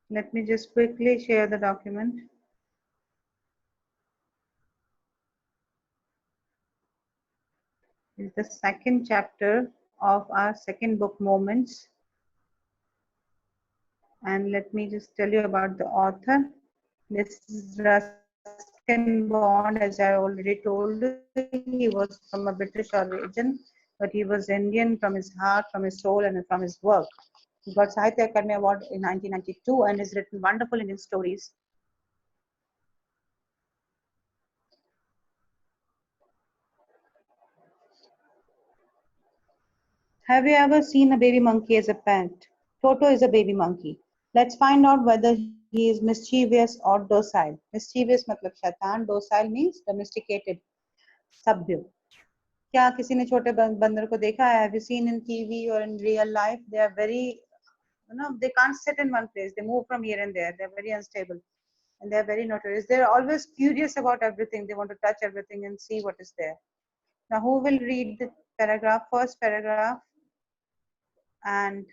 Let me just quickly share the document. It's the second chapter of our second book, Moments. And let me just tell you about the author. This is Ruskin Bond, as I already told you. He was from a British origin, but he was Indian from his heart, from his soul, and from his work. He got Sahitya Akademi Award in 1992 and has written wonderful Indian stories. Have you ever seen a baby monkey as a pet? Toto is a baby monkey. Let's find out whether he is mischievous or docile. Mischievous मतलब शैतान, docile means domesticated, सभ्य. क्या किसी ने छोटे बंदर को देखा है? Have you seen in TV or in real life? They are very, they can't sit in one place. They move from here and there. They're very unstable and they're very notorious. They're always curious about everything. They want to touch everything and see what is there. Now, who will read the paragraph? First paragraph. And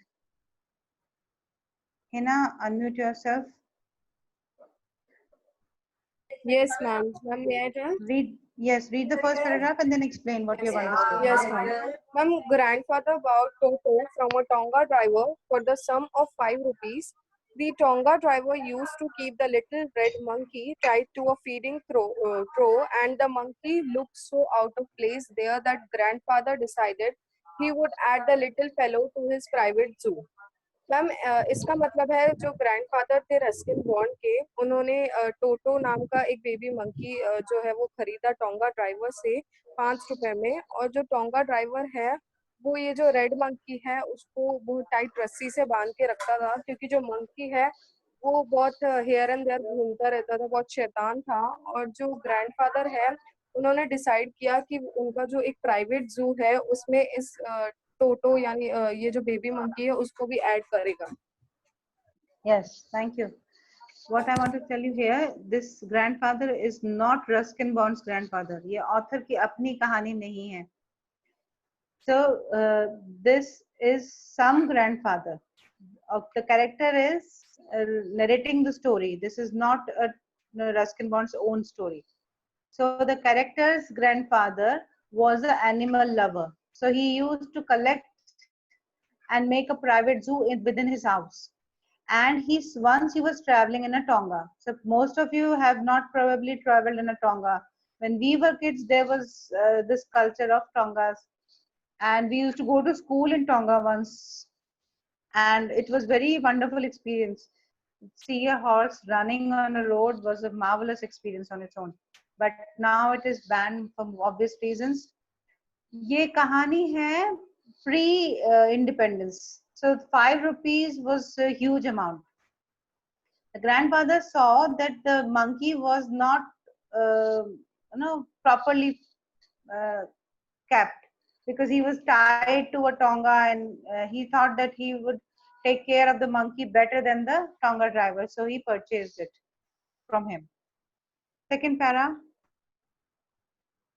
Hina, unmute yourself. Yes, ma'am. Ma'am, may I tell? Read the first paragraph and then explain what you have understood. Yes, ma'am. Ma'am, grandfather bought Toto from a Tonga driver for the sum of 5 rupees. The Tonga driver used to keep the little red monkey tied to a feeding trough, and the monkey looked so out of place there that grandfather decided he would add the little fellow to his private zoo. Ma'am इसका मतलब है जो grandfather थे Ruskin bond के, उन्होंने टोटो नाम का एक बेबी मंकी जो है वो खरीदा टोंगा ड्राइवर से 5 रुपए में, और जो टोंगा ड्राइवर है वो ये जो रेड मंकी है उसको बहुत टाइट रस्सी से बांध के रखता था, क्योंकि जो मंकी है वो बहुत हेयर एंड देयर घूमता रहता था, बहुत शैतान था। और जो ग्रैंडफादर है उन्होंने डिसाइड किया कि उनका जो एक प्राइवेट जू है उसमें इस टोटो यानी ये जो बेबी मंकी है उसको भी ऐड करेगा। Yes, thank you. What I want to tell you here, this grandfather is not Ruskin Bond's grandfather. ये author की अपनी कहानी नहीं है. So this is some grandfather. The character is narrating the story. This is not Ruskin Bond's own story. So the character's grandfather was an animal lover. So he used to collect and make a private zoo within his house. And once he was traveling in a Tonga. So most of you have not probably traveled in a Tonga. When we were kids, there was this culture of Tongas, and we used to go to school in Tonga once, and it was very wonderful experience. See a horse running on a road was a marvelous experience on its own, but now it is banned for obvious reasons. ये कहानी है pre independence, so 5 rupees was a huge amount. The grandfather saw that the monkey was not properly uh, kept, because he was tied to a tonga, and he thought that he would take care of the monkey better than the tonga driver, so he purchased it from him. Second para,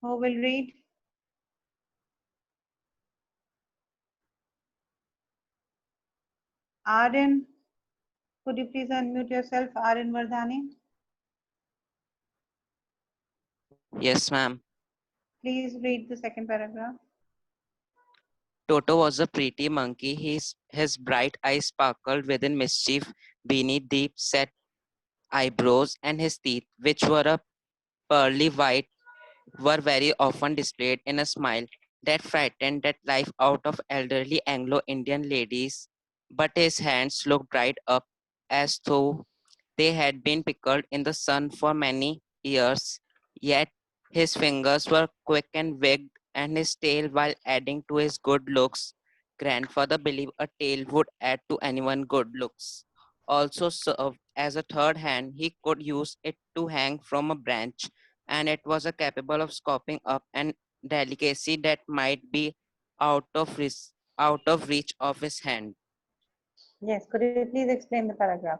who will read? Aryan, could you please unmute yourself? Aryan Vardhani. Yes, ma'am. Please read the second paragraph. Toto was a pretty monkey. His bright eyes sparkled with mischief beneath deep set eyebrows, and his teeth, which were a pearly white, were very often displayed in a smile that frightened the life out of elderly Anglo-Indian ladies. But his hands looked dried up as though they had been pickled in the sun for many years. Yet his fingers were quick and wigged, and his tail, while adding to his good looks, grandfather believed a tail would add to anyone good looks. Also served as a third hand, he could use it to hang from a branch, and it was capable of scooping up an delicacy that might be out of reach of his hand. Yes, could you please explain the paragraph?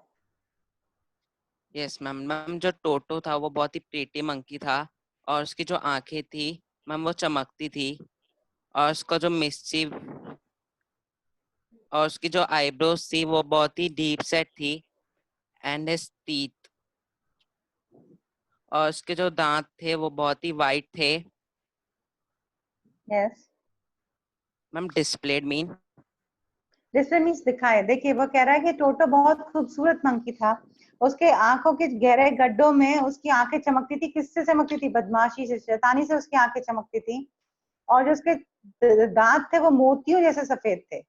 Yes ma'am. Ma'am जो टोटो था वो बहुत ही pretty monkey था, और उसकी जो आंखें थी मैम वो चमकती थी, और उसका जो मिस्चीव और उसकी जो आईब्रोज थी वो बहुत ही डीप सेट थी, and his teeth, और उसके जो दांत थे वो बहुत ही वाइट थे. Yes. Ma'am displayed mean display means दिखाए. देखिए वो कह रहा है कि टोटो बहुत खूबसूरत मंकी था. उसके आंखों के गहरे गड्ढों में उसकी आंखें चमकती थी. किससे चमकती थी? बदमाशी से, शैतानी से उसकी आंखें चमकती थी. और जो उसके दांत थे वो मोतियों जैसे सफेद थे,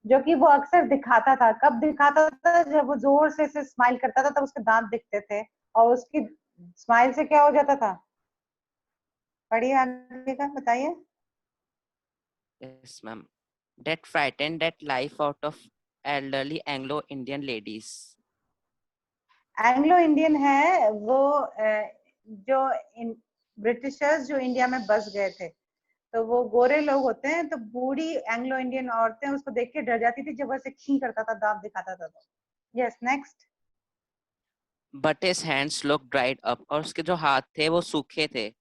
जो कि वो अक्सर दिखाता था. कब दिखाता था? जब वो जोर से स्माइल करता था तब उसके दांत दिखते थे. और उसकी स्माइल से क्या हो जाता था? पढ़िए आगे का, बताइए. yes ma'am, that frightened that life out of elderly Anglo-Indian ladies. Anglo Indian है वो जो ब्रिटिशर्स जो इंडिया में बस गए थे, तो वो गोरे लोग होते हैं, तो बूढ़ी एंग्लो इंडियन औरतें उसको देख के डर जाती थी जब वो ऐसे खी करता था, दांत दिखाता था. तो yes, next. But his hands looked dried up, और उसके जो हाथ थे वो सूखे थे,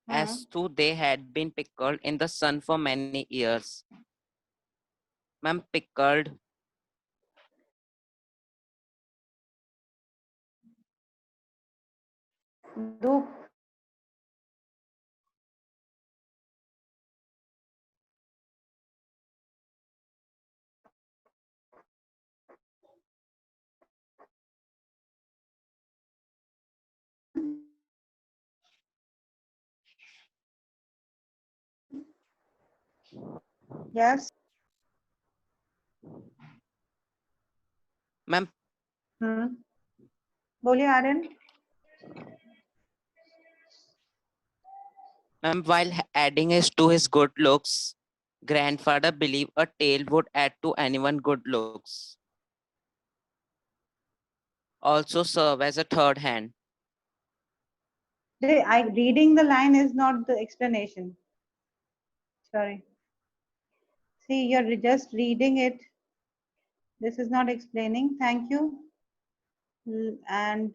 as though they had been pickled in the sun for many years. Ma'am, pickled. धूप. यस. Ma'am, बोलिए Aryan. ma'am, while adding his to his good looks, grandfather believed a tail would add to anyone good looks. Also serve as a third hand. Reading the line is not the explanation. Sorry. See, you're just reading it. This is not explaining. Thank you. And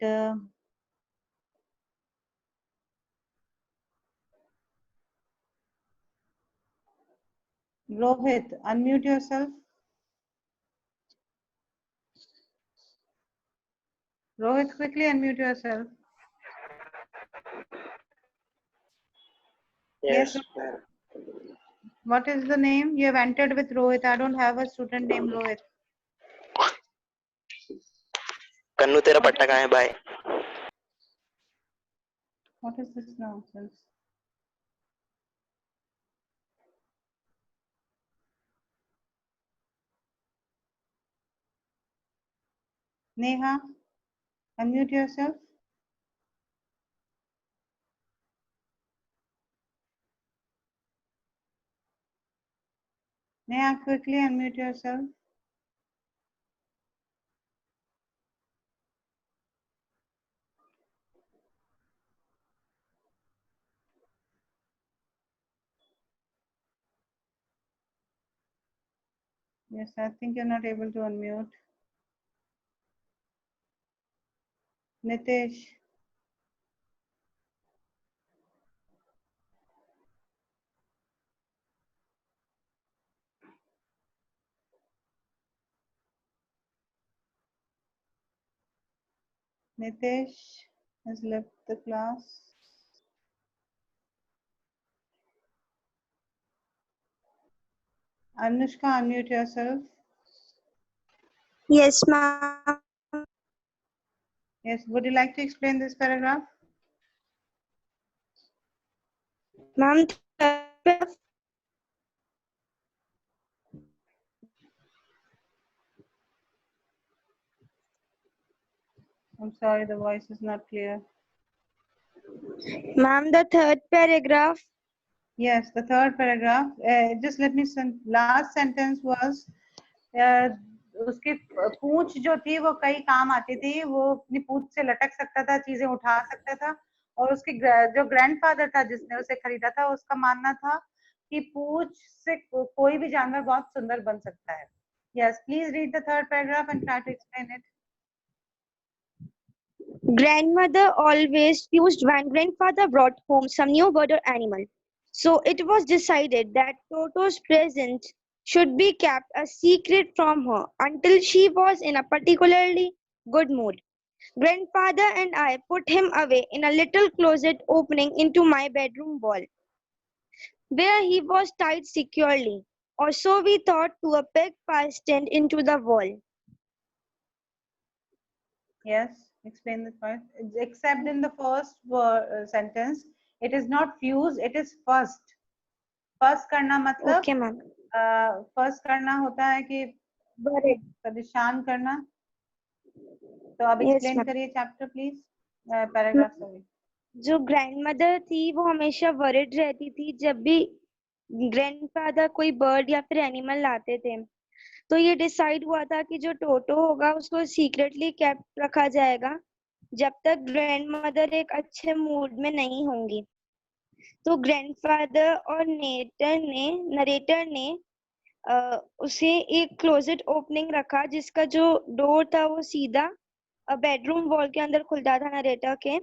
Rohit, unmute yourself. Rohit, quickly unmute yourself. Yes. What is the name? You have entered with Rohit. I don't have a student named Rohit. कन्नू तेरा पट्टा कहाँ है भाई? What is this nonsense? Neha, unmute yourself. Neha, quickly unmute yourself. Yes, I think you're not able to unmute. Nitesh. Nitesh has left the class. Anushka, unmute yourself. Yes, ma'am. Yes, would you like to explain this paragraph? Ma'am, I'm sorry, the voice is not clear. ma'am, the third paragraph. Yes, the third paragraph. Just let me. Last sentence was उसकी पूंछ जो थी वो कई काम आती थी. वो अपनी पूंछ से लटक सकता था, चीजें उठा सकता था. और उसके जो ग्रैंडफादर था जिसने उसे खरीदा था, उसका मानना था कि पूंछ से कोई भी जानवर बहुत सुंदर बन सकता है. Yes, please read the third paragraph and try to explain it. Grandmother always used when grandfather brought home some new bird or animal. So it was decided that Toto's present should be kept a secret from her until she was in a particularly good mood. Grandfather and I put him away in a little closet opening into my bedroom wall, where he was tied securely, or so we thought, to a peg fastened into the wall. Yes, explain the point. Except in the first sentence, it is not fuse, it is first. First करना मतलब Okay, ma'am. First करना होता है कि Worried. परेशान करना. तो अब Yes, एक्सप्लेन ma'am. करिए चैप्टर प्लीज, पैराग्राफ सॉरी. जो ग्रैंडमदर थी वो हमेशा वरिड रहती थी जब भी ग्रैंडफादर कोई बर्ड या फिर एनिमल लाते थे, तो ये डिसाइड हुआ था कि जो टोटो होगा उसको सीक्रेटली केप्ट रखा जाएगा जब तक ग्रैंडमदर एक अच्छे मूड में नहीं होंगी. तो ग्रैंडफादर और नरेटर ने उसे एक क्लोजेट ओपनिंग रखा जिसका जो डोर था वो सीधा बेडरूम वॉल के अंदर खुलता था नरेटर के,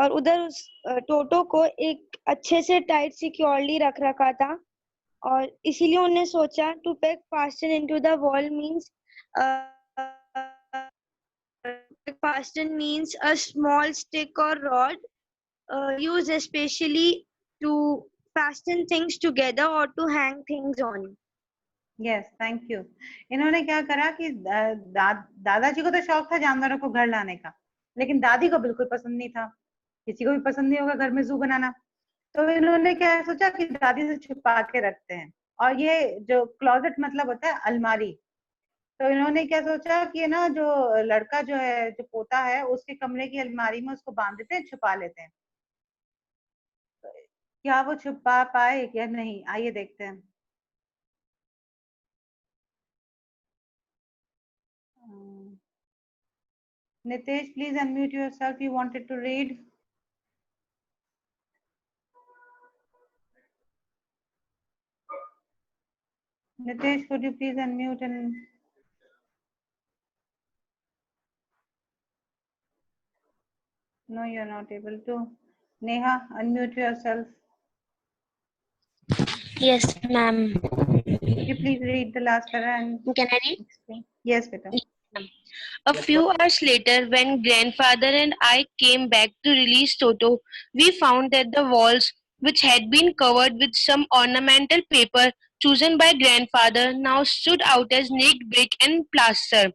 और उधर उस टोटो को एक अच्छे से टाइट सिक्योरली रख रखा था, और इसीलिए उन्होंने सोचा to peg fasten into the wall means fasten means a small stick or rod used especially to fasten things together or to hang things on. Yes, thank you. इन्होंने क्या करा कि दादाजी को तो शौक था जानवरों को घर लाने का, लेकिन दादी को बिल्कुल पसंद नहीं था. किसी को भी पसंद नहीं होगा घर में जू बनाना. तो इन्होंने क्या सोचा कि दादी से छुपा के रखते हैं. और ये जो क्लोजेट मतलब होता है अलमारी. तो इन्होंने क्या सोचा कि ना जो लड़का जो है, जो पोता है, उसके कमरे की अलमारी में उसको बांध देते हैं, छुपा लेते हैं. क्या वो छुपा पाए या नहीं, आइए देखते हैं. Nitesh, please unmute yourself. You wanted to read. Nitesh, could you please unmute and no, you're not able to. Neha, unmute yourself. Yes, ma'am. Could you please read the last paragraph and Can I read? explain? Yes, beta. A few hours later, when grandfather and I came back to release Toto, we found that the walls, which had been covered with some ornamental paper chosen by grandfather, now stood out as naked brick and plaster.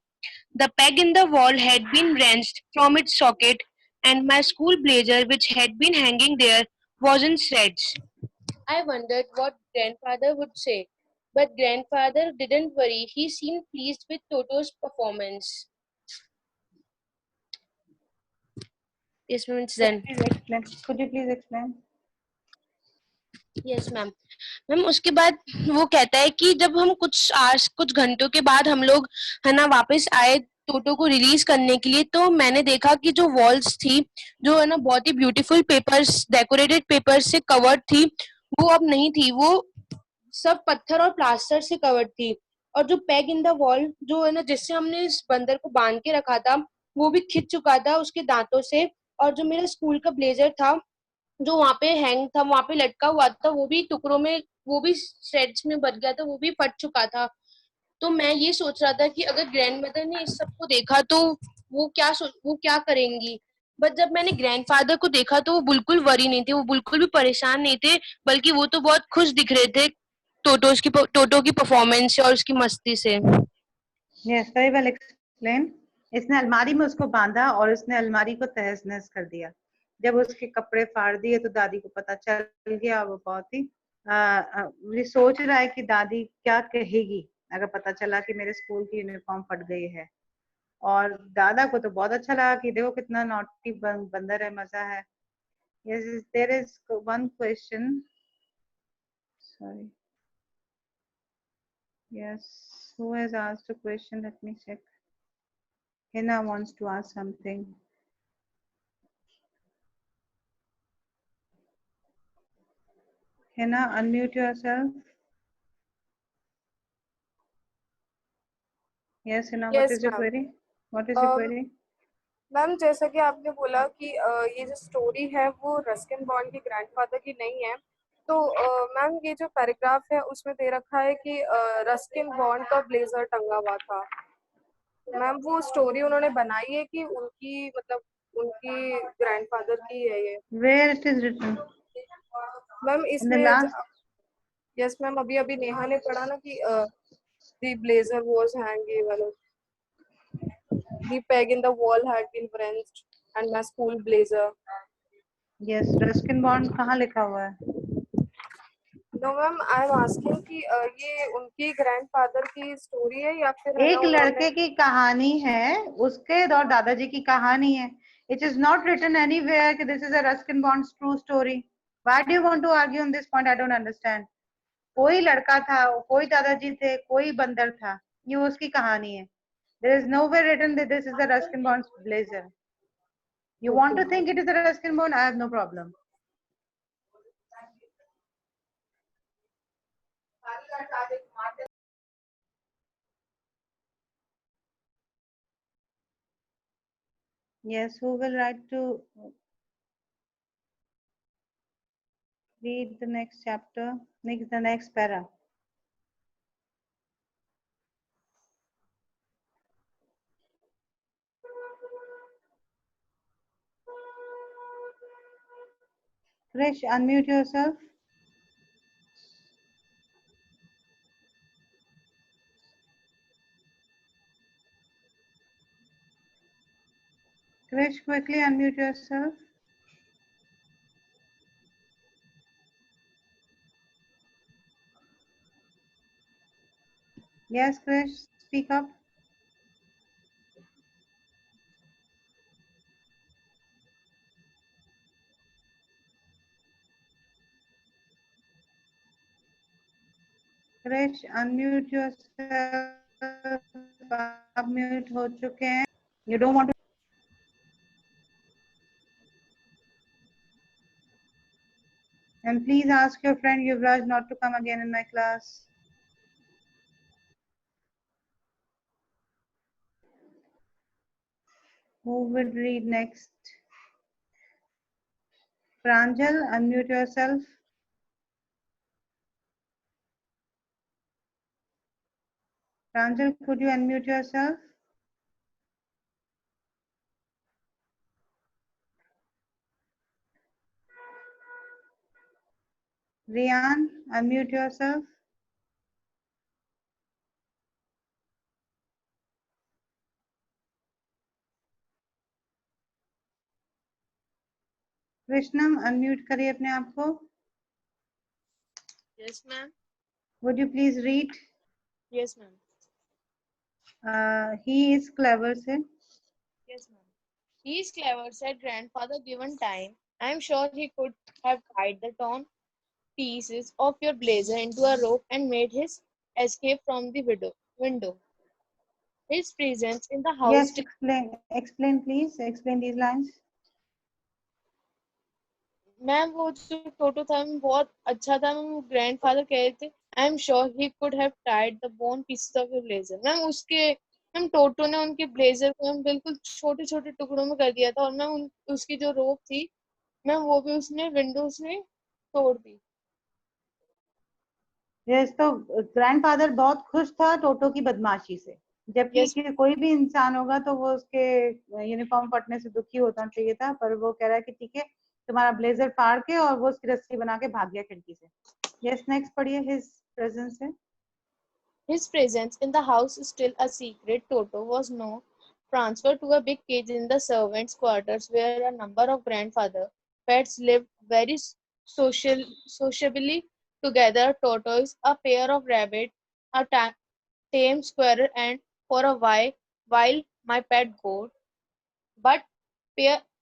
The peg in the wall had been wrenched from its socket, and my school blazer, which had been hanging there, was in shreds. I wondered what grandfather would say, but grandfather didn't worry. He seemed pleased with Toto's performance. Yes, ma'am, it's done. Please explain. Could you please explain? Yes ma'am. Ma'am उसके बाद वो कहता है कि जब हम कुछ घंटों के बाद हम लोग है ना वापस आए टोटो को रिलीज करने के लिए, तो मैंने देखा कि जो वॉल्स थी, जो है ना बहुत ही ब्यूटीफुल पेपर्स, डेकोरेटेड पेपर्स से कवर्ड थी, वो अब नहीं थी. वो सब पत्थर और प्लास्टर से कवर्ड थी. और जो पेग इन द वॉल जो है ना जिससे हमने इस बंदर को बांध के रखा था, वो भी खिंच चुका था उसके दांतों से. और जो मेरा स्कूल का ब्लेजर था जो वहां पे हैंग था, वहां पे लटका हुआ था, वो भी टुकड़ों में, वो भी श्रेड्स में बच गया था, वो भी फट चुका था. तो मैं ये सोच रहा था कि अगर ग्रैंडमदर ने इस सब को देखा तो वो क्या करेंगी. बट जब मैंने ग्रैंडफादर को देखा तो वो बिल्कुल वरी नहीं थे, वो बिल्कुल भी परेशान नहीं थे, बल्कि वो तो बहुत खुश दिख रहे थे टोटो की परफॉर्मेंस से और उसकी मस्ती से. Yes, very well explained. इसने अलमारी में उसको बांधा और उसने अलमारी को तहस नहस कर दिया. जब उसके कपड़े फाड़ दिए तो दादी को पता चल गया. वो बहुत ही ये सोच रहा है कि दादी क्या कहेगी अगर पता चला कि मेरे स्कूल की यूनिफॉर्म फट गई है. और दादा को तो बहुत अच्छा लगा कि देखो कितना नॉटी बंदर है, मजा है. Yes, there is one question. Sorry. Yes, who has asked a question? Let me check. Hina wants to ask something. Hina, unmute yourself. Yes, Hina, what Yes, is your ma'am. query? What is your query? Ma'am जैसा कि आपने बोला कि ये जो story है वो Ruskin bond के ग्रैंडफादर की नहीं है, तो मैम ये जो पैराग्राफ है उसमें दे रखा है कि रस्किन बॉन्ड का ब्लेजर टंगा हुआ था। मैम वो स्टोरी उन्होंने बनाई है कि उनकी मतलब उनकी ग्रैंडफादर की है ये? Where it is written? Ma'am In the इसमें last. यस मैम, अभी अभी नेहा ने पढ़ा ना कि the blazer was hanging, the peg in the wall had been wrenched and my school blazer. Yes, Ruskin Bond कहाँ लिखा हुआ है? No ma'am, I am asking कि ये उनकी ग्रैंडफादर की स्टोरी है या फिर है ना एक उन्होंने? लड़के की कहानी है, उसके और दादाजी की कहानी है. It is not written anywhere कि this is a Ruskin Bond's true story. Why do you want to argue on this point? I don't understand. कोई लड़का था, कोई दादाजी थे, कोई बंदर था, ये उसकी कहानी है. There is nowhere written that this is a Ruskin Bond's blazer. You want to think it is a Ruskin Bond? I have no problem. Yes, who will write to read the next chapter, the next para? Krish, unmute yourself. Krish, quickly unmute yourself. Yes, Krish, speak up. Krish, unmute yourself. आप mute हो चुके हैं. You don't want to. And please ask your friend Yuvraj not to come again in my class. Who will read next? Pranjal, unmute yourself. Pranjal, could you unmute yourself? Rian, unmute yourself. Krishnam, unmute करिए अपने आप को. Yes, ma'am. Would you please read? Yes, ma'am. He is clever, say. Yes, ma'am. He is clever, said grandfather given time. I am sure he could have tied the torn pieces of your blazer into a rope and made his escape from the window. His presence in the house. Yes, explain please. Explain these lines. Ma'am वो जो टोटो था ma'am बहुत अच्छा था ma'am. Grandfather कह रहे थे I am sure he could have tied the bone pieces of your blazer. Ma'am उसके मैम टोटो ने उनके ब्लेजर को मैम बिल्कुल छोटे छोटे टुकड़ों में कर दिया था और मैम उसकी जो रोप थी मैम वो भी उसने विंडोज में तोड़ दी. यस, तो ग्रैंडफादर बहुत खुश था टोटो की बदमाशी से, जबकि Yes. कोई भी इंसान होगा तो वो उसके यूनिफॉर्म फटने से दुखी होना चाहिए था, पर वो कह रहा है कि ठीक है तुम्हारा ब्लेजर फाड़ के, और वो उसकी रस्सी बना के भाग गया खिड़की से. यस, नेक्स्ट पढ़िए. हिज प्रेजेंस है. His presence in the house is still a secret. Toto was now transferred to a big cage in the servants' quarters where a number of grandfather pets lived very sociably together. Tortoise, a pair of rabbits, a tame squirrel, and for a while my pet goat. But,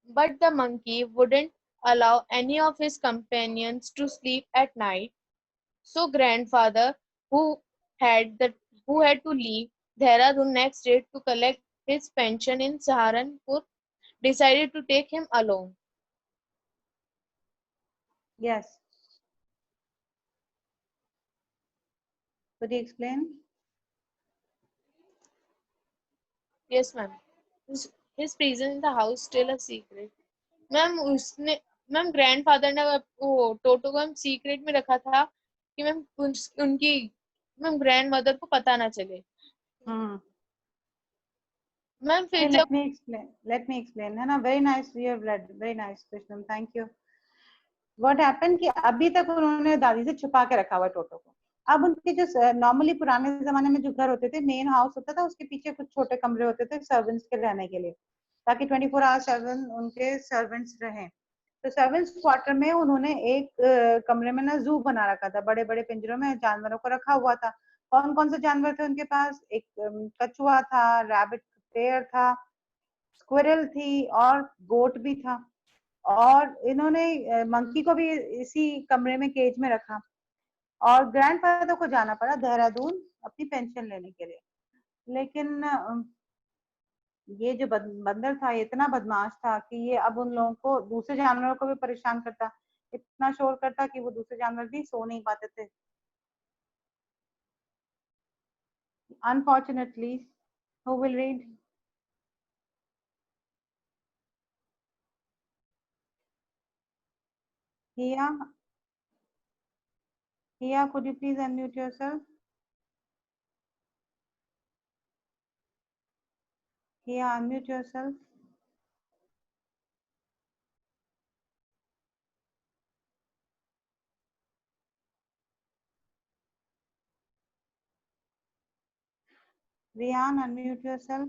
but the monkey wouldn't allow any of his companions to sleep at night. So grandfather, who had the who had to leave Dehradun next day to collect his pension in Saharanpur, decided to take him along. Yes. Could you explain? Yes, ma'am. His presence in the house still a secret. Ma'am उसने ma'am grandfather ने वो टोटो को हम secret में रखा था कि ma'am उनकी मैम ग्रैंड मदर को पता ना चले। हम्म। मैम फिर Okay, जब let me explain है ना. Very nice, you have read, very nice Krishnam, thank you. What happened कि अभी तक उन्होंने दादी से छुपा के रखा हुआ टोटो को. अब उनके जो नॉर्मली पुराने जमाने में जो घर होते थे, मेन हाउस होता था, उसके पीछे कुछ छोटे कमरे होते थे सर्वेंट्स के रहने के लिए, ताकि 24/7 उनके सर्वेंट्स रहें. तो सर्वेंट्स क्वार्टर में उन्होंने एक कमरे में ना जू बना रखा था, बड़े बड़े पिंजरों में जानवरों को रखा हुआ था. कौन कौन से जानवर थे उनके पास? एक कछुआ था, रैबिट पेयर था, स्क्विरल थी और गोट भी था. और इन्होंने मंकी को भी इसी कमरे में केज में रखा. और ग्रैंडफादर को जाना पड़ा देहरादून अपनी पेंशन लेने के लिए. लेकिन ये जो बंदर था, ये इतना बदमाश था कि ये अब उन लोगों को, दूसरे जानवरों को भी परेशान करता, इतना शोर करता कि वो दूसरे जानवर भी सो नहीं पाते थे. Unfortunately, who will read? Hiya, Hiya, could you please unmute yourself? Hiya, unmute yourself. Rian, unmute yourself.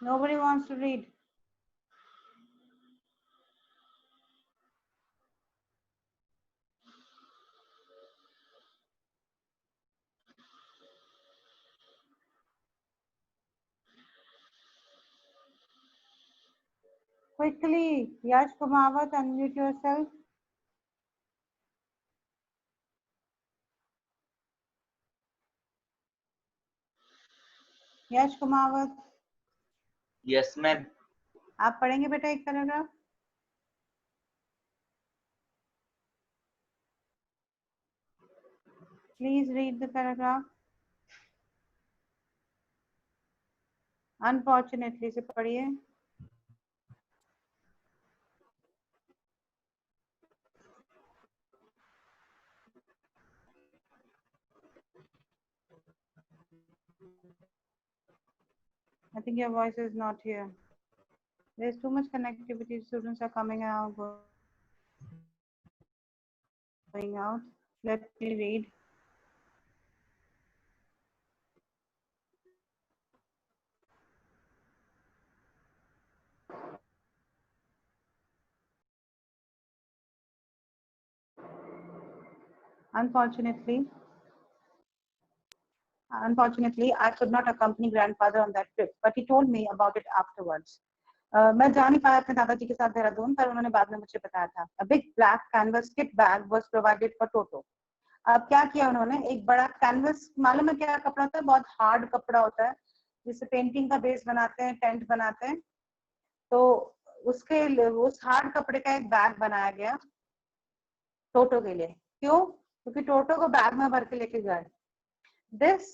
Nobody wants to read. Quickly, Yash Kumawat, unmute yourself. Yash Kumawat. Yes ma'am. आप पढ़ेंगे बेटा एक paragraph? Please read the paragraph. Unfortunately से पढ़िए. I think your voice is not here. There's too much connectivity. Students are coming out, going out. Let me read. Unfortunately, I could not accompany grandfather on that trip, but he told me about it afterwards. मैं जा नहीं पाया अपने दादाजी के साथ देहरादून, पर उन्होंने बाद में मुझे बताया था. A big black canvas kit bag was provided for Toto. अब क्या किया उन्होंने, एक बड़ा कैनवस, मालूम है क्या कपड़ा होता है? बहुत हार्ड कपड़ा होता है, जिससे पेंटिंग का बेस बनाते हैं, टेंट बनाते हैं. तो उसके उस हार्ड कपड़े का एक बैग बनाया गया टोटो के लिए. क्यों? क्योंकि टोटो को बैग में भर के लेके गए. This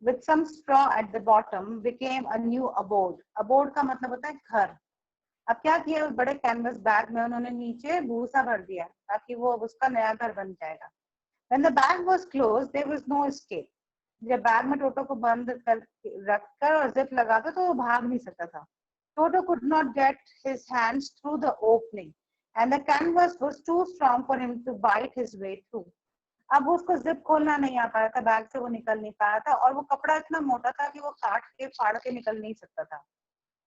with some straw at the bottom became a new abode. Abode का मतलब होता है घर. अब क्या किया, उस बड़े कैनवस बैग में उन्होंने नीचे भूसा भर दिया ताकि वो उसका नया घर बन जाएगा. When the bag was closed, there was no escape. जब बैग में टोटो को बंद कर रखकर और जिप लगा दो तो वो भाग नहीं सकता था. Toto could not get his hands through the opening, and the canvas was too strong for him to bite his way through. अब उसको जिप खोलना नहीं आ पा रहा था, बैग से वो निकल नहीं पा रहा था, और वो कपड़ा इतना मोटा था कि वो काट के फाड़ के निकल नहीं सकता था.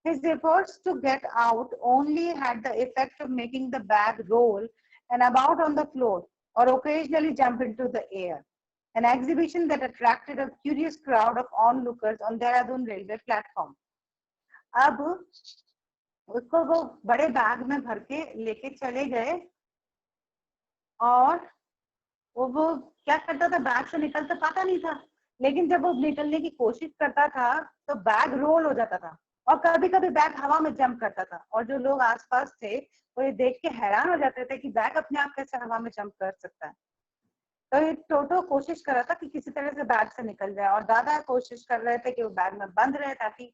His efforts to get out only had the effect of making the bag roll and about on the floor, or occasionally jump into the air. An exhibition that attracted a curious crowd of onlookers on Dehradun railway platform. अब उसको वो बड़े bag में भर के लेके चले गए, और वो क्या करता था, बैग से निकल तो पाता नहीं था, लेकिन जब वो निकलने की कोशिश करता था तो बैग रोल हो जाता था, और कभी कभी बैग हवा में जंप करता था. और जो लोग आसपास थे वो ये देख के हैरान हो जाते थे कि बैग अपने आप कैसे हवा में जंप कर सकता है. तो ये टोटो कोशिश कर रहा था कि किसी तरह से बैग से निकल जाए और दादा कोशिश कर रहे थे कि वो बैग में बंद रहे ताकि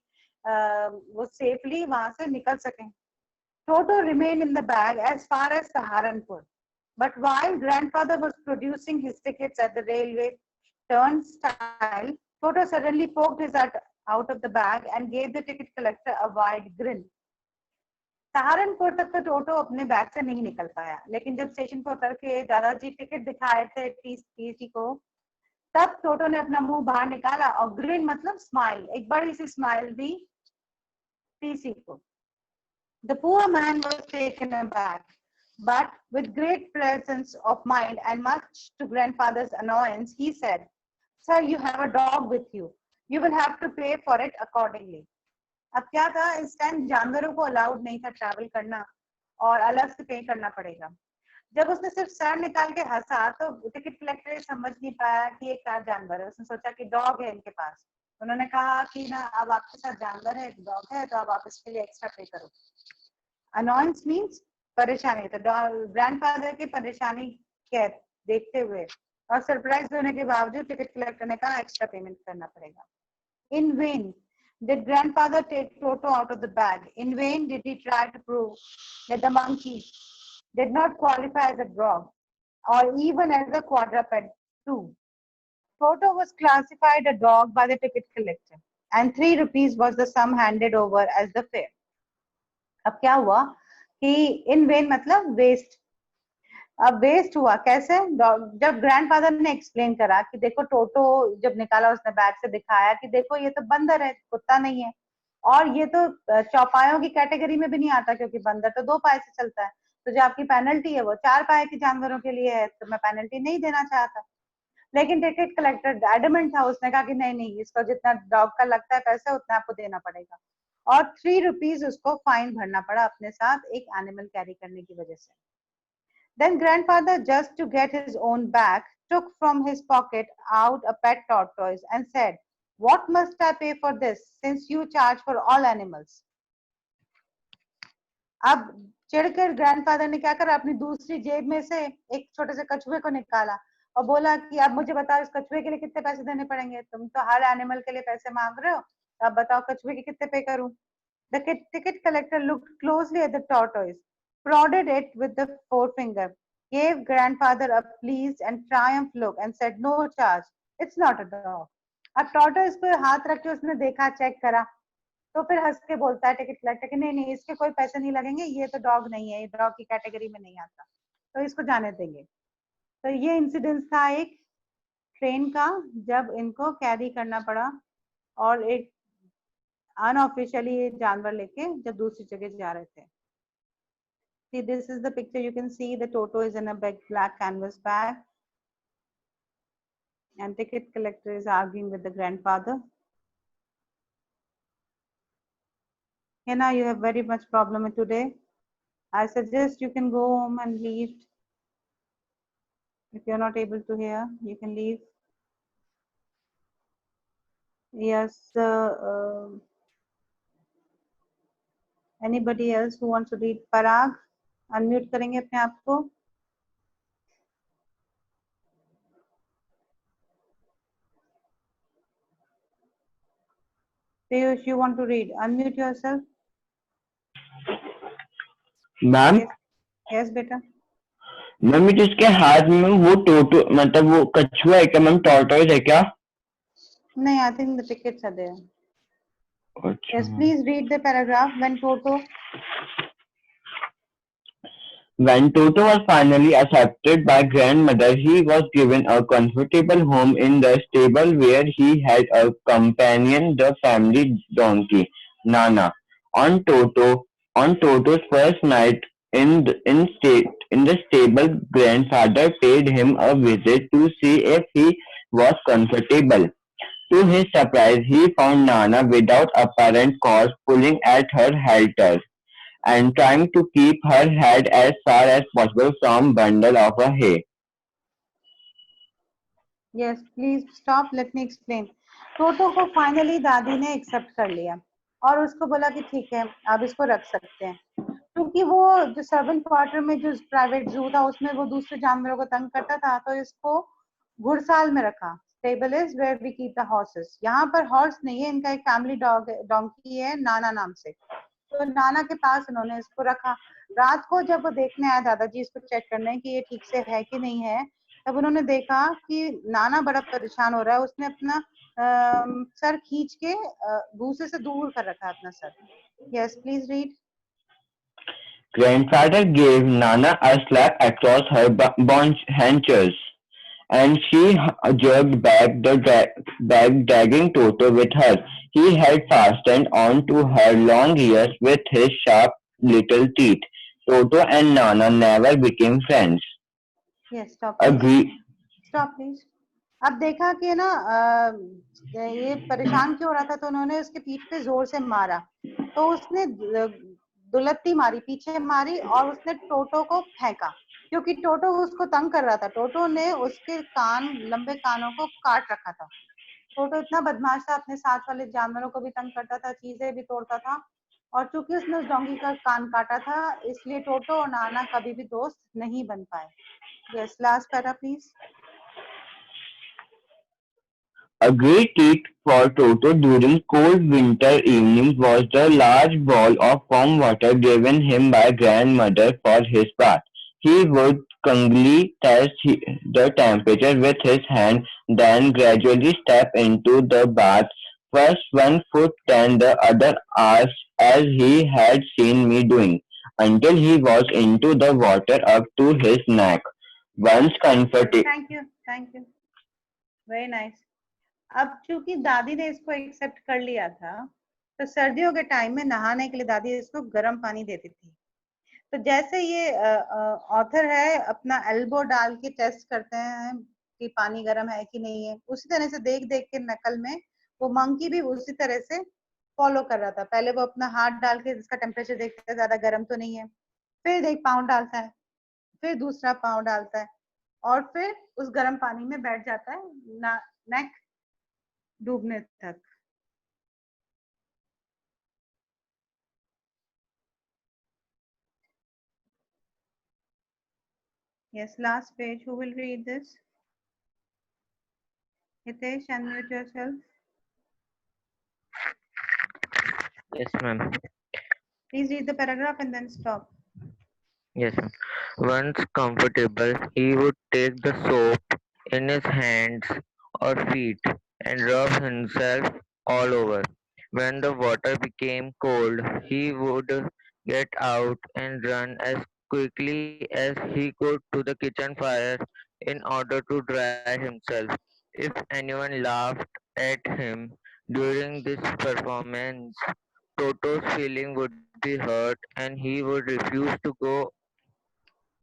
वो सेफली वहां से निकल सकें. Toto remained in the bag as far as Saharanpur. But while grandfather was producing his tickets at the railway turnstile, Toto suddenly poked his head out of the bag and gave the ticket collector a wide grin. Saharanpur तक तो टोटो अपने bag से नहीं निकल पाया, लेकिन जब station पर उतर के दादाजी टिकट दिखाए थे टीसी को, तब टोटो ने अपना मुंह बाहर निकाला और ग्रिन मतलब स्माइल, एक बड़ी सी स्माइल दी टीसी को. The poor man was taken aback, but with great presence of mind and much to grandfather's annoyance, he said, "Sir, you have a dog with you. You will have to pay for it accordingly." अब क्या था, इस time जानवरों को allowed नहीं था travel करना और अलग से पे करना पड़ेगा. जब उसने सिर्फ सर निकाल के हंसा तो टिकट कलेक्टर समझ नहीं पाया कि ये क्या जानवर है. उसने सोचा कि डॉग है इनके पास. उन्होंने कहा कि ना अब आपके साथ जानवर है, डॉग है, तो अब आप इसके लिए एक्स्ट्रा पे करो. Annoyance means परेशानी. तो ग्रैंडफादर की परेशानी के देखते हुए और सरप्राइज होने के बावजूद टिकट कलेक्टर ने कहा एक्स्ट्रा पेमेंट करना पड़ेगा. In vain did grandfather take Toto out of the bag. In vain did he try to prove that the monkey did not qualify as a dog or even as a quadruped too. Toto was classified a dog by the ticket collector, and 3 rupees was the sum handed over as the fare. अब क्या हुआ कि इन when मतलब waste. अब waste हुआ कैसे, जब grandfather ने एक्सप्लेन करा कि देखो टोटो जब निकाला उसने बैग से दिखाया कि देखो ये तो बंदर है, कुत्ता नहीं है, और ये तो चौपायों की कैटेगरी में भी नहीं आता क्योंकि बंदर तो 2 पाए से चलता है, तो जो आपकी पेनल्टी है वो 4 पाए के जानवरों के लिए है, तो मैं पेनल्टी नहीं देना चाहता. लेकिन टिकट कलेक्टर एडमेंट था. उसने कहा कि नहीं नहीं, इसको जितना डॉग का लगता है पैसे उतना आपको देना पड़ेगा, और 3 रुपीज उसको फाइन भरना पड़ा अपने साथ एक एनिमल कैरी करने की वजह से. Then grandfather, just to get his own back, took from his pocket out a pet tortoise and said, "What must I pay for this, since you charge for all animals?" अब चिढ़कर grandfather ने क्या करा, अपनी दूसरी जेब में से एक छोटे से कछुए को निकाला और बोला कि अब मुझे बताओ इस कछुए के लिए कितने पैसे देने पड़ेंगे. तुम तो हर एनिमल के लिए पैसे मांग रहे हो, तो अब बताओ कछुए के कितने पे करूं. The ticket collector looked closely at the tortoise, prodded it with the forefinger, gave grandfather a pleased and triumphant look and said, "No charge. It's not a dog." अब tortoise पे हाथ रख के उसने देखा, चेक करा, तो फिर हंस के बोलता है टिकट कलेक्टर कि नहीं नहीं, इसके कोई पैसे नहीं लगेंगे, ये तो डॉग नहीं है, ये डॉग की कैटेगरी में नहीं आता, तो इसको जाने देंगे. तो ये इंसिडेंस था एक ट्रेन का जब इनको कैरी करना पड़ा और एक अनऑफिशियली ये जानवर लेके जब दूसरी जगह जा रहे थे. See, this is the picture. You can see the Toto is in a big black canvas bag, and ticket collector is arguing with the grandfather. Hina, you have very much problem today. I suggest you can go home and leave. If you're not able to hear, you can leave. Yes. Anybody else who wants to read Parag? Unmute करेंगे अपने आप को. Piyush, you want to read? Unmute yourself. Ma'am. Yes, बेटा. Ma'am इसके हाथ में वो टोटो मतलब वो कछुआ है क्या मैम, टॉर्टोइज है क्या? नहीं, I think the tickets are there. अच्छा. Yes, please read the paragraph. When Toto was finally accepted by grandmother, he was given a comfortable home in the stable where he had a companion, the family donkey, Nana. On Toto's first night in the stable, grandfather paid him a visit to see if he was comfortable. To his surprise, he found Nana without apparent cause pulling at her halter and trying to keep her head as far as possible from bundle of hay. Yes, please stop. Let me explain. टोटो को finally दादी ने accept कर लिया और उसको बोला कि ठीक है आप इसको रख सकते हैं, क्योंकि वो जो सर्वेंट क्वार्टर में जो प्राइवेट जू था उसमें वो दूसरे जानवरों को तंग करता था, तो इसको घुड़साल में रखा। Stable is where we keep the horses. यहाँ पर हॉर्स नहीं है, इनका एक फैमिली डोंकी है नाना नाम से, तो नाना के पास उन्होंने इसको रखा। रात को जब वो देखने आया दादाजी इसको चेक करने कि ये ठीक से है कि नहीं है, तब उन्होंने देखा कि नाना बड़ा परेशान हो रहा है। उसने अपना सर खींच के भूसे से दूर कर रखा है अपना sir. Yes please read. Grandfather gave Nana a slap across her haunches, and she jerked back, dragging Toto with her. He had fastened onto her long ears with his sharp little teeth. Toto and Nana never became friends. Yes stop Agree. Stop please. अब देखा कि ना ये परेशान क्यों हो रहा था, तो उन्होंने उसके पीठ पे जोर से मारा, तो उसने दुलत्ती मारी, पीछे मारी, और उसने टोटो को फेंका, क्योंकि टोटो उसको तंग कर रहा था। टोटो ने उसके कान, लंबे कानों को काट रखा था। टोटो इतना बदमाश था, अपने साथ वाले जानवरों को भी तंग करता था, चीजें भी तोड़ता था, और चूंकि उसने उस डोंगी का कान काटा था, इसलिए टोटो और नाना कभी भी दोस्त नहीं बन पाए। Yes last para please. A great treat for Toto during cold winter evenings was the large bowl of warm water given him by grandmother for his bath. He would cunningly test the temperature with his hand, then gradually step into the bath, first one foot then the other as he had seen me doing, until he was into the water up to his neck. Once comfortable. Thank you very nice. अब चूंकि दादी ने इसको accept कर लिया था, तो सर्दियों के टाइम में नहाने के लिए दादी इसको गर्म पानी देती थी। तो जैसे ये ऑथर है अपना एल्बो डाल के टेस्ट करते हैं कि पानी गर्म है कि नहीं है, उसी तरह से देख देख के नकल में वो मंकी भी उसी तरह से फॉलो कर रहा था। पहले वो अपना हाथ डाल के इसका टेम्परेचर देखता है, ज्यादा गर्म तो नहीं है, फिर एक पाँव डालता है, फिर दूसरा पाँव डालता है, और फिर उस गर्म पानी में बैठ जाता है नेक डूबने तक। Yes, last page. Who will read this? Hitesh, unmute yourself. Yes, ma'am. Please read the paragraph and then stop. Yes, ma'am. Once comfortable, he would take the soap in his hands or feet and rub himself all over. When the water became cold, he would get out and run as quickly as he could to the kitchen fire in order to dry himself. If anyone laughed at him during this performance, Toto's feeling would be hurt and he would refuse to go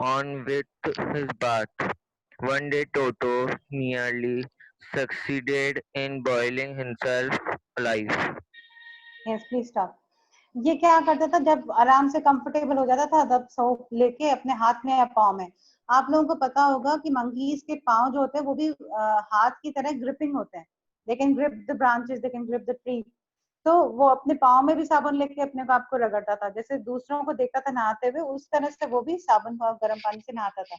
on with his bath. One day Toto nearly succeeded in boiling himself alive. Yes, please stop. ये क्या करता था, जब आराम से comfortable हो जाता था तब सोप लेके अपने हाथ में या पाँव में। आप लोगों को पता होगा कि मंकीज के पाँव जो होते हैं वो भी हाथ की तरह ग्रिपिंग होते हैं। They can grip the branches, they can grip the tree. तो वो अपने पाँव में भी साबुन लेके अपने आप को रगड़ता था, जैसे दूसरों को देखता था नहाते हुए, उस तरह से वो भी साबुन और गर्म पानी से नहाता था।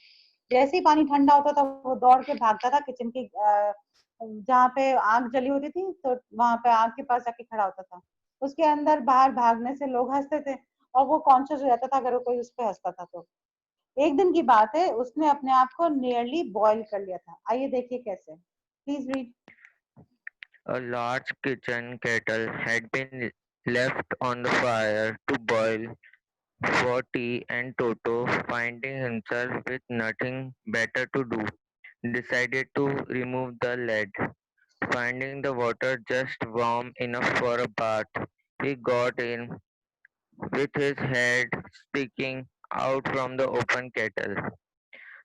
जैसे ही पानी ठंडा होता था वो दौड़ के भागता था किचन की, जहाँ पे आग जली होती थी, तो वहां पे आग के पास जाके खड़ा होता था। उसके अंदर बाहर भागने से लोग हंसते थे, और वो कॉन्शियस हो जाता था अगर कोई उस पर हंसता था तो। एक दिन की बात है, उसने अपने आप को नियरली बॉयल कर लिया था। आइए देखिए कैसे। Please read. A large kitchen kettle had been left on the fire to boil for tea, and Toto, finding himself with nothing better to do, decided to remove the lid. Finding the water just warm enough for a bath, he got in with his head sticking out from the open kettle.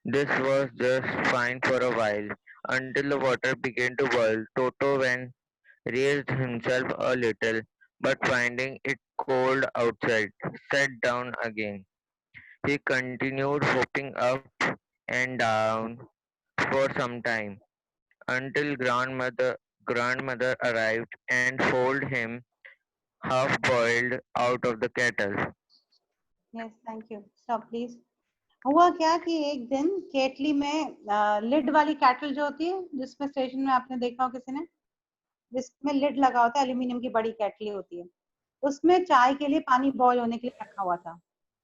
This was just fine for a while, until the water began to boil. Toto then raised himself a little, but finding it cold outside, sat down again. He continued hopping up and down for some time, until grandmother arrived and pulled him half boiled out of the kettle. Yes, thank you. Stop, please. हुआ क्या कि एक दिन केटली में lid वाली cattle जो होती है, जिसमें स्टेशन में आपने देखा हो किसी ने, जिसमें लिड लगा होता है, एल्यूमिनियम की बड़ी केटली होती है, उसमें चाय के लिए पानी बॉईल होने के लिए रखा हुआ था।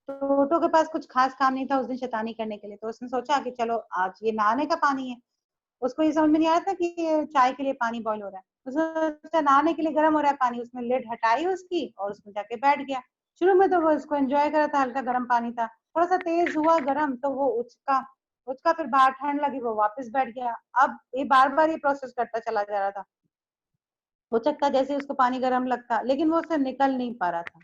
तो टोटो के पास कुछ खास काम नहीं था उस दिन शैतानी करने के लिए, तो उसने सोचा कि चलो आज ये नहाने का पानी है। उसको ये समझ में नहीं आ रहा था कि ये चाय के लिए पानी बॉईल हो रहा है। उसने सोचा नहाने के लिए गर्म हो रहा है पानी, उसने लिड हटाई उसकी और उसमें जाके बैठ गया। शुरू में तो वो इसको एंजॉय कर रहा था, हल्का गर्म पानी था, थोड़ा सा तेज हुआ गर्म तो वो उचका उचका, फिर बाहर ठंड लगी, वो वापस बैठ गया। अब ये बार बार ये प्रोसेस करता चला जा रहा था, उचकता जैसे उसको पानी गर्म लगता, लेकिन वो उससे निकल नहीं पा रहा था।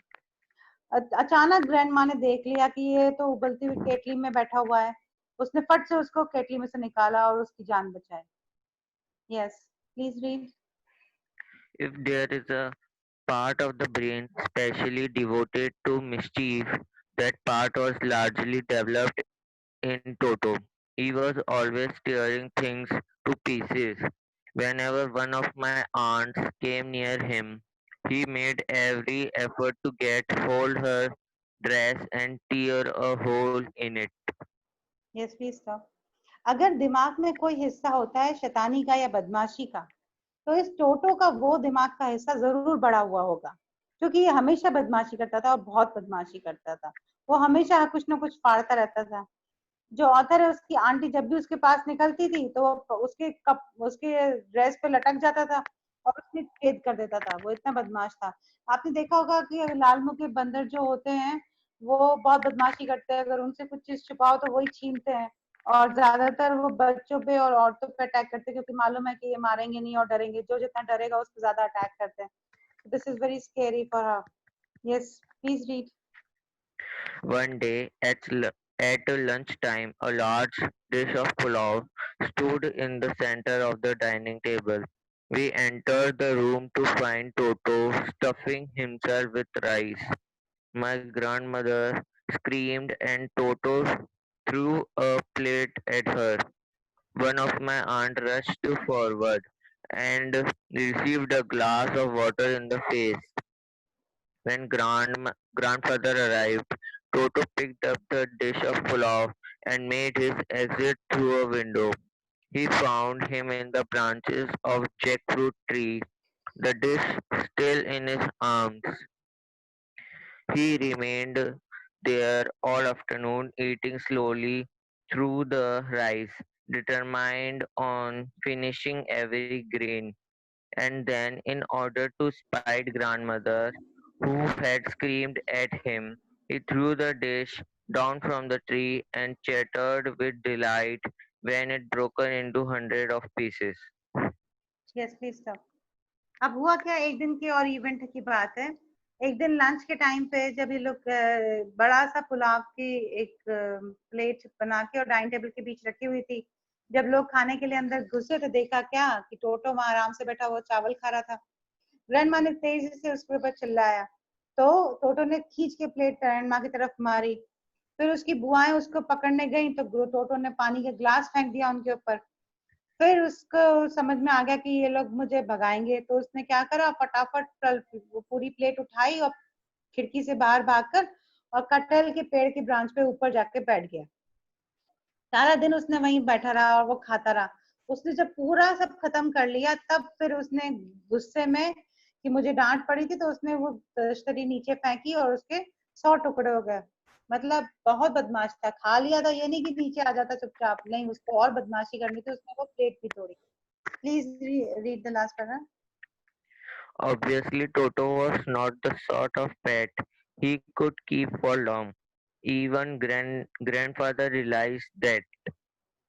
अचानक ग्रैंड माँ ने देख लिया कि ये तो उबलती हुई केटली में बैठा हुआ है। उसने फट से उसको केटली में से निकाला और उसकी जान बचाई। Yes, please read. If there is a part of the brain specially devoted to mischief, that part was largely developed in Toto. He was always tearing things to pieces. Whenever one of my aunts came near him, he made every effort to get hold her dress and tear a hole in it. Yes please stop. अगर दिमाग में कोई हिस्सा होता है शैतानी का या बदमाशी का, तो इस टोटो का वो दिमाग का हिस्सा जरूर बड़ा हुआ होगा, क्योंकि ये हमेशा बदमाशी करता था और बहुत बदमाशी करता था। वो हमेशा कुछ ना कुछ फाड़ता रहता था। जो ऑथर है उसकी आंटी जब भी उसके पास निकलती थी तो वो उसके ड्रेस पे लटक जाता था और उसमें छेद कर देता था। वो इतना बदमाश था। आपने देखा होगा कि लाल मुंह के बंदर जो होते हैं वो बहुत बदमाशी करते हैं, अगर उनसे कुछ चीज छुपाओ तो वही छीनते हैं। और ज्यादातर वो बच्चों पे और औरतों पे अटैक करते हैं, क्योंकि मालूम है कि ये मारेंगे नहीं और डरेंगे, जो जितना डरेगा उसको ज्यादा अटैक करते हैं। This is very scary for her. Yes, please read. One day at lunchtime, a large dish of pulao stood in the center of the dining table. We entered the room to find Toto stuffing himself with rice. My grandmother screamed and Toto threw a plate at her. One of my aunt rushed forward and received a glass of water in the face. When grandfather arrived, Toto picked up the dish of pulao and made his exit through a window. He found him in the branches of jackfruit tree, the dish still in his arms. He remained there all afternoon, eating slowly through the rice, determined on finishing every grain. And then, in order to spite grandmother, who had screamed at him, he threw the dish down from the tree and chattered with delight when it broken into hundreds of pieces. Yes please stop. अब हुआ क्या, एक दिन की और event की बात है। एक दिन लंच के टाइम पे जब ये लोग बड़ा सा पुलाव की एक प्लेट बना के और डाइनिंग टेबल के बीच रखी हुई थी, जब लोग खाने के लिए अंदर घुसे तो देखा क्या कि टोटो वहां आराम से बैठा हुआ चावल खा रहा था। ग्रैंड माँ ने तेजी से उसके ऊपर चिल्लाया तो टोटो ने खींच के प्लेट ग्रैंड माँ की तरफ मारी। फिर उसकी बुआएं उसको पकड़ने गई तो टोटो ने पानी का ग्लास फेंक दिया उनके ऊपर। फिर उसको समझ में आ गया कि ये लोग मुझे भगाएंगे, तो उसने क्या करा, फटाफट वो पूरी प्लेट उठाई और खिड़की से बाहर भागकर और कटहल के पेड़ की ब्रांच पे ऊपर जाके बैठ गया। सारा दिन उसने वहीं बैठा रहा और वो खाता रहा। उसने जब पूरा सब खत्म कर लिया तब फिर उसने गुस्से में कि मुझे डांट पड़ी थी, तो उसने वो तश्तरी नीचे फेंकी और उसके 100 टुकड़े हो गए। मतलब बहुत बदमाश था। खा लिया था ये नहीं कि नीचे आ जाता चुपचाप, नहीं, उसको और बदमाशी करनी थी, उसने वो प्लेट भी तोड़ी। Please read the last paragraph. Obviously, Toto was not the sort of pet he could keep for long. Even grandfather realized that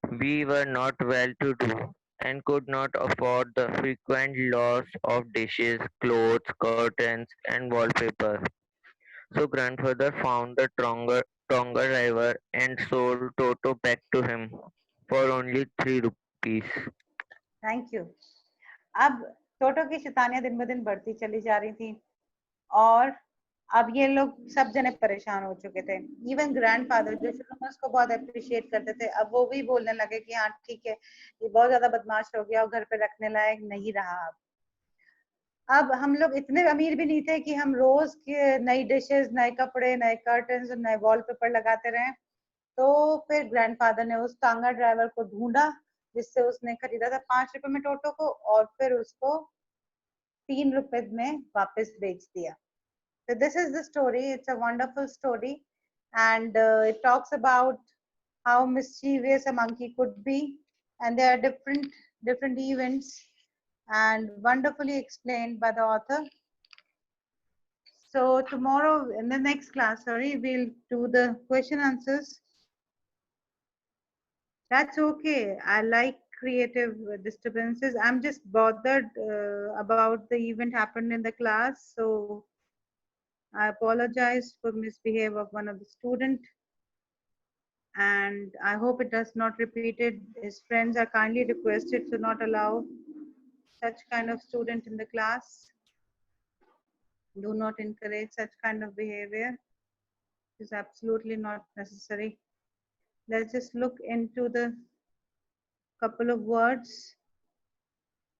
we were not well-to-do and could not afford the frequent loss of dishes, clothes, curtains, and wallpaper. So grandfather found the Tonga driver and sold Toto back to him for only 3 rupees. Thank you. अब टोटो की शैतानियां दिन ब दिन बढ़ती चली जा रही थी और अब ये लोग सब जने परेशान हो चुके थे। इवन ग्रैंडफादर जो शुरू में उसको बहुत अप्रिशिएट करते थे, अब वो भी बोलने लगे कि हाँ ठीक है, ये बहुत ज्यादा बदमाश हो गया और घर पे रखने लायक नहीं रहा। अब हम लोग इतने अमीर भी नहीं थे कि हम रोज के नई डिशेस, नए कपड़े, नए कर्टन्स और नए वॉलपेपर लगाते रहे। तो फिर ग्रैंडफादर ने उस टांगा ड्राइवर को ढूंढा जिससे उसने खरीदा था 5 रुपए में टोटो को, और फिर उसको 3 रुपए में वापस बेच दिया. So this is the story. It's a wonderful story, and it talks about how mischievous a monkey could be, and there are different events, and wonderfully explained by the author. So tomorrow in the next class, sorry, we'll do the question answers. That's okay. I like creative disturbances. I'm just bothered about the event happened in the class, so I apologize for misbehave of one of the student, and I hope it does not repeat it. His friends are kindly requested to not allow such kind of student in the class. Do not encourage such kind of behavior. It is absolutely not necessary. Let's just look into the couple of words.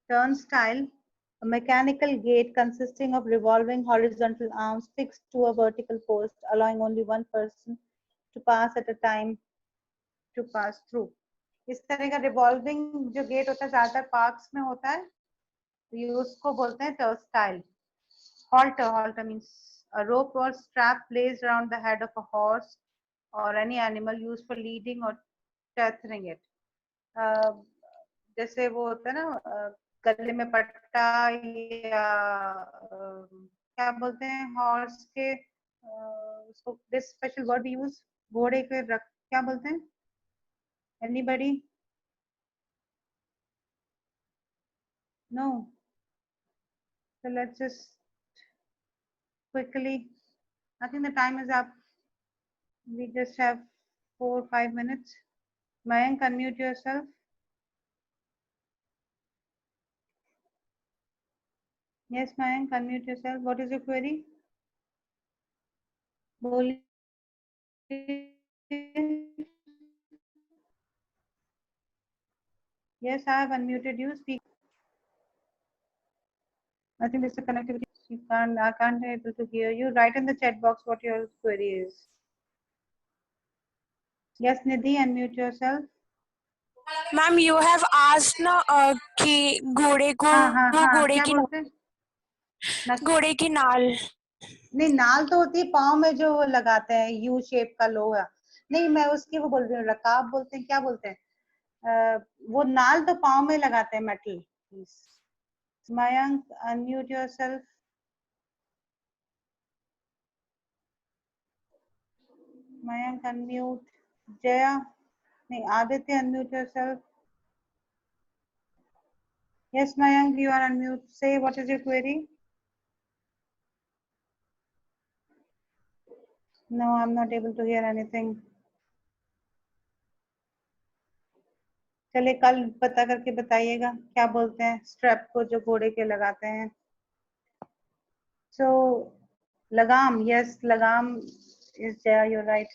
Turnstile, a mechanical gate consisting of revolving horizontal arms fixed to a vertical post, allowing only one person to pass at a time to pass through. इस तरह का revolving जो gate होता है ज्यादातर parks में होता है, ये उसको बोलते हैं turnstile. Halter means a rope or strap placed around the head of a horse or any animal used for leading or tethering it. जैसे वो होता है ना गले में पट्टा या क्या बोलते हैं हॉर्स के उसको दिस स्पेशल वर्ड यूज घोड़े के रख क्या बोलते हैं anybody know so let's just quickly I think the time is up. We just have 4 or 5 minutes. Mayank, unmute yourself. Yes, Mayank, unmute yourself. What is your query? Yes, I have unmuted you. Speak. I think this is a connectivity. I can't able to hear you. Write in the chat box what your query is. Yes, Nidhi, unmute yourself. Ma'am you have asked ना कि घोड़े को घोड़े क्या की बोलते हैं? घोड़े की नाल नहीं नाल तो होती है पाँव में जो लगाते हैं यू शेप का लोहा. नहीं मैं उसकी वो बोल रही हूँ रकाब बोलते हैं क्या बोलते हैं वो नाल तो पाँव में लगाते हैं metal. Mayank, unmute yourself. Mayank, unmute. Jaya, नहीं Aditya, unmute yourself. Yes, Mayank, you are unmute. Say what is your query? No, I'm not able to hear anything. चलिए कल पता करके बताइएगा क्या बोलते हैं स्ट्रैप को जो घोड़े के लगाते हैं. So लगाम, yes, लगाम is there, you're right.